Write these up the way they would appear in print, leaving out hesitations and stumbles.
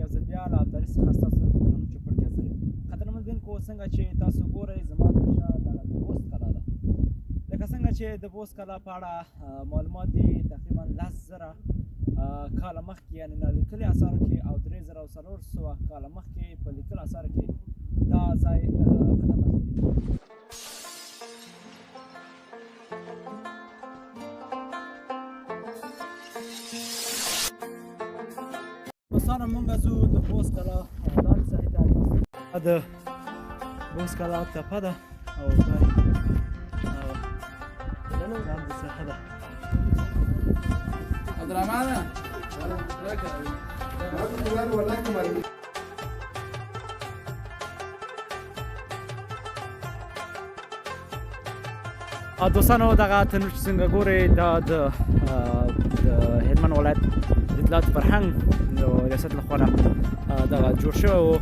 یو ځل بیا له ابدالي څخه ستاسو په درنو چوپړ کې حاضر یم. قدرمنونکو څنګه چې تاسو ګورئ زما تر شا دغه د بوست کلا ده. لکه څنګه چې د بوست کلا په اړه معلومات دي تقریبا 10,000 کاله مخکې یعنې نالیکلي اثارو کې او 3,400 کاله مخکې په لیکلو اثارو کې دا ځای قدمت لري. دوستانو موږ ځو د بوست کلا لاندې ساحې ته. د بوست کلا تپه ده او دا لاندې ساحه ده. عبدالرحمن دوستانو دغه تنور چې څنګه ګورئ دا د هلمند ولایت د اطلاعات فرهنګ د ریاست لخوا دغه جوړ شوی و.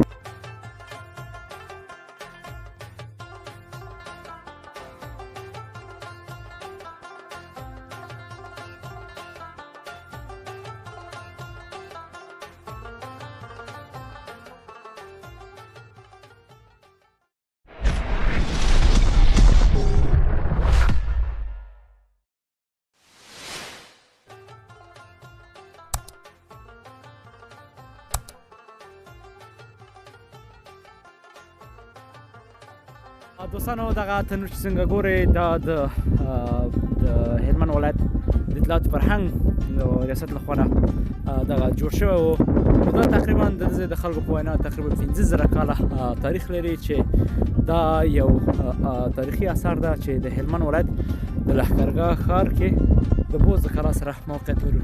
دوستانو دغه تنور چې څنګه ګورئ دا د هلمند ولایت د اطلاعات فرهنګ د ریاست لخوا دغه جوړ شوی و. دا تقریبا د دې د خلکو په وینا تقریبا 15,000 کاله تاریخ لري چې دا یو تاریخي اثر ده چې د هلمند ولایت د لښکرګاه ښار کې د بوست کلا سره موقعیت لري.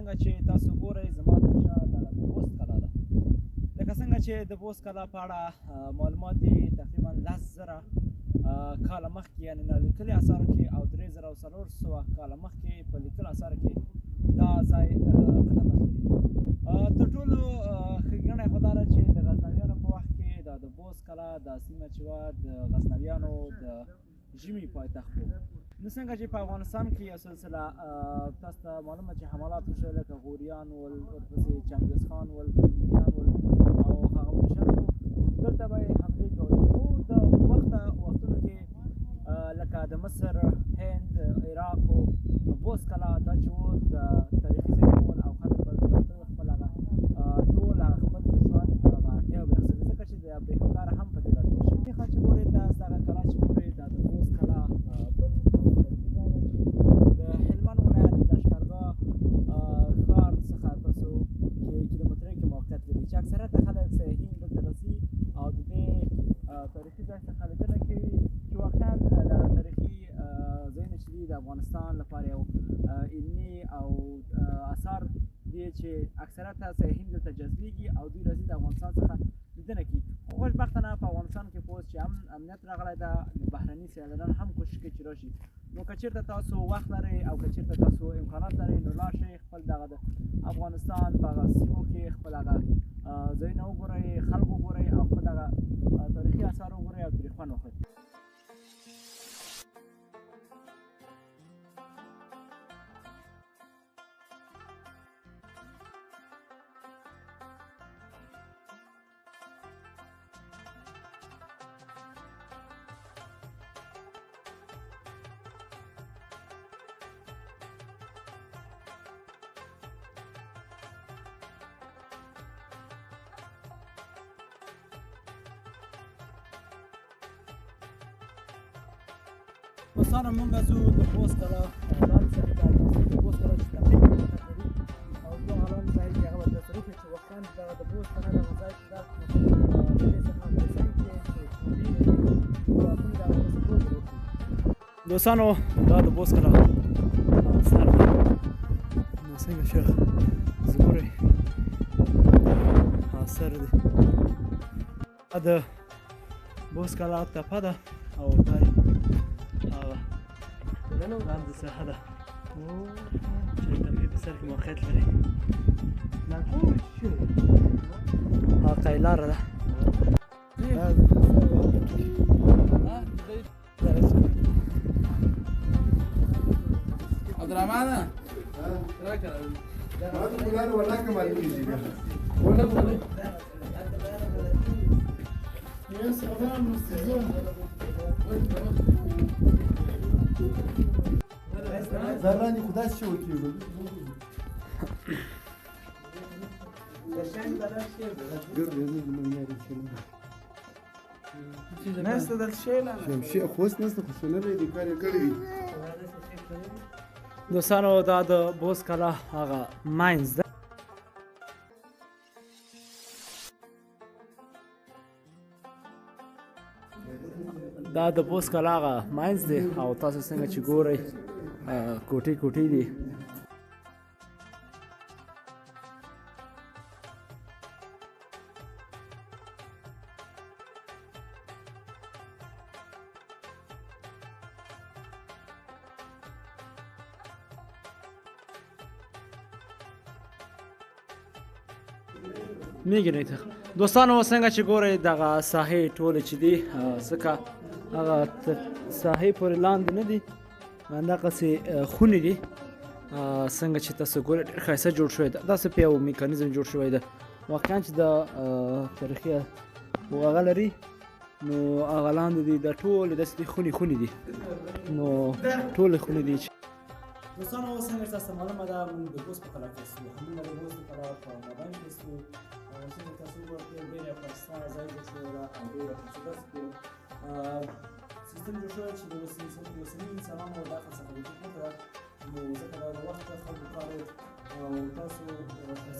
څنګه چې تاسو ګورئ زما تر شا دغه د بوست کلا ده. لکه څنګه چې د بوست کلا په اړه معلومات دي تقریبا 10,000 کاله مخکې یعنې نالیکلي اثارو کې او 3,400 کاله مخکې په لیکلو اثارو کې دا ځای قدمت لري. تر ټولو ښېګڼه یې خو دا ده چې د غزنویانو په وخت کې دا د بوست کلا دا سیمه چې وه د غزنویانو د ژمي پایتخت و. نو څنګه چې په افغانستان کې یو سلسله تاسو ته معلومه چې حملات وشول لکه غوریان ول ورپسې چنګیز خان ول هندیان ول او هغه مشران دلته به یې حملې کولې. خو د وختونو کې لکه د مصر هند عراق و بوست کلا دا چې و د تاریخي ځایونه ول او خلک به دلته خپل هغه ټول هغه خپل ژوند هغه اړتیا وبخښلې ځکه چې د برېښنا لاره هم په دې لار تېر شوې. ښه چې ګورئ تاسو دغه کلا چې ګورئ دا د بوست کلا د هلمند ولایت د لښکرګاه ښار څخه تاسو کیلومترۍ کې موقعیت لري چې اکثریت خلک سیاحین دلته راځي او د دې تاریخي ځای څخه لیدنه کوي چې واقعا دغه تاریخي ځایونه چې دي د افغانستان لپاره یو علمي او اثار دي چې اکثریت سیاحین دلته جذبېږي او دوی راځي د افغانستان څخه لیدنه کوي. خو خوشبختانه په افغانستان کې اوس چې امنیت راغلی ده نو بهرني سیلانیان هم کوشش کوي چې راشي. نو که چېرته تاسو وخت لرئ او که چېرته تاسو امکانات لرئ نو لاړ شئ خپل دغه د افغانستان په هغه سیمو کې خپل هغه ځایونه وګورئ، خلک وګورئ او خپل هغه تاریخي اثار وګورئ او ترې خوند واخلئ. دوستانو موږ ځو د بوست کلا لاندې ساحل ته. د بوست کلا چې تفریح موقعیت لري او دوه لاندې ساحل کې هغه به درته وښیي چې واقعا دغه د بوست کلا دغه ځای چې ده د دې څخه انګلیسان کې دوستانو دا د بوست کلا سر دی. نو څنګه چې ګورئ سر دی دا د بوست کلا تپه ده او دا لاندې ساحه ده چې تقریبا په سر کې موقعیت لري. قایي لاره ده. عبدالرحمن زرانی خدا چی وکیل نسته دلته شی نه شمشي خوست نسته خو سنلې دې کار یې کړی. دوستانو دا د بوست کلا هغه ماینز ده. دا د بوست کلا هغه ماینز دی او تاسو څنګه چې ګورئ کوټې کوټې دي. میگیرید دوستانو څنګه چې ګورئ دغه ساحې ټولې چې دي ځکه هغه ساحې پورې لاندې نه دي همدغسې خونې دي. څنګه چې تاسو ګورئ ډېر ښایسته جوړ شوی ده. داسې په یو میکانیزم جوړ شوی ده واقعا چې د تاریخي هغه لري نو هغه لاندې دي دا ټولې داسې دي خونې دي نو ټولې خونې دي. دوستانو څنګه چې تاسو معلومه ده موږ د بوست په کلا کې یو همدغه د بوست په کلا په میدان کې یو څنګه تاسو ګورئ ډېره ښایسته ځای جوړ شوی ده او ډېره ښایسته سیستم جوړ شوی چې د اوسني انسانانو دا څخه وجود وکړه نو ځکه دا د وخت خلکو کار او تاسو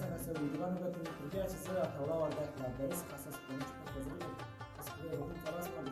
ښایسته ویډیوګانې ګټئ تر دې چې زه حواله ورکړم د رزق اساس په موږ په ځای کې تاسو به روح خلاص کړئ